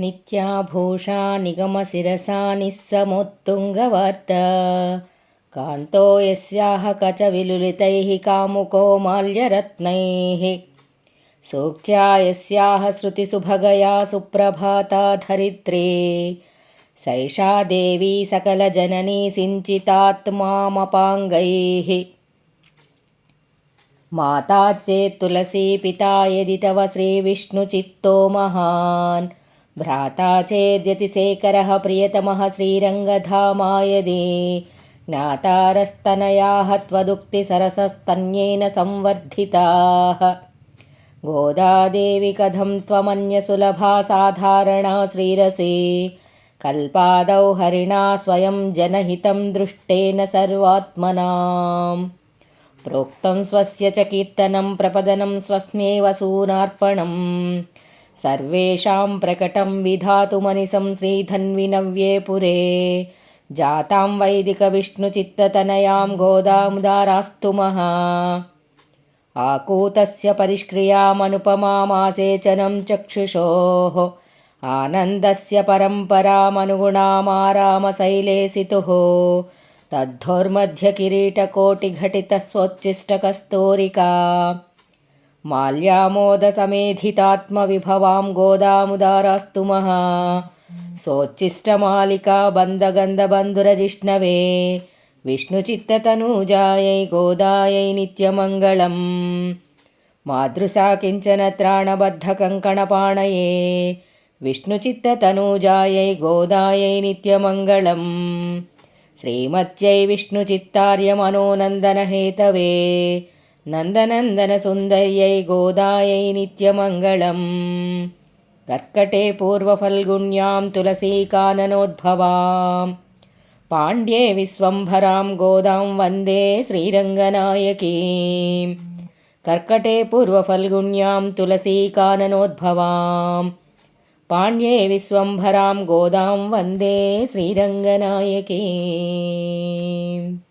नित्याभूषा निगमशिरसा निस्समुत्तुङ्गवार्ता कान्तो यस्याः कचविलुलितैः कामुको माल्यरत्नैः सूक्त्या यस्याः श्रुतिसुभगया सुप्रभाता धरित्रे सैषा देवी सकलजननी सिञ्चितात्मामपाङ्गैः माता चेत् तुलसी पिता यदि तव श्रीविष्णुचित्तो महान् भ्राता चेद्यतिशेखरः प्रियतमः श्रीरङ्गधामा यदि ज्ञातारस्तनयाः त्वदुक्तिसरसस्तन्येन संवर्धिताः गोदादेवी कथं त्वमन्यसुलभा साधारणा श्रीरसे कल्पादौ हरिणा स्वयं जनहितं दृष्टेन सर्वात्मनाम् प्रोक्तं स्वस्य च कीर्तनं प्रपदनं स्वस्मेव सूनार्पणं सर्वेषां प्रकटं विधातुमनिशं श्रीधन्विनव्ये पुरे जातां वैदिकविष्णुचित्ततनयां गोदामुदारास्तु महा आकूतस्य परिष्क्रियामनुपमामासेचनं चक्षुषोः आनन्दस्य परम्परामनुगुणामारामशैले सितुः तद्धोर्मध्यकिरीटकोटिघटितस्वोच्छिष्टकस्तूरिका माल्यामोदसमेधितात्मविभवां गोदामुदारास्तु महा सोच्छिष्टमालिका बन्धगन्धबन्धुरजिष्णवे विष्णुचित्ततनूजायै गोदायै नित्यमङ्गलम् मादृशा किञ्चन त्राणबद्धकङ्कणपाणये विष्णुचित्ततनूजायै गोदायै नित्यमङ्गलम् श्रीमत्यै विष्णुचित्तार्यमनोनन्दनहेतवे नन्दनन्दनसुन्दर्यै गोदायै नित्यमङ्गलम् कर्कटे पूर्वफल्गुण्यां तुलसीकाननोद्भवां पाण्ड्ये विश्वम्भरां गोदां वन्दे श्रीरङ्गनायकीं कर्कटे पूर्वफल्गुण्यां तुलसीकाननोद्भवां पाण्ड्ये विश्वम्भरां गोदां वन्दे श्रीरङ्गनायकीम्।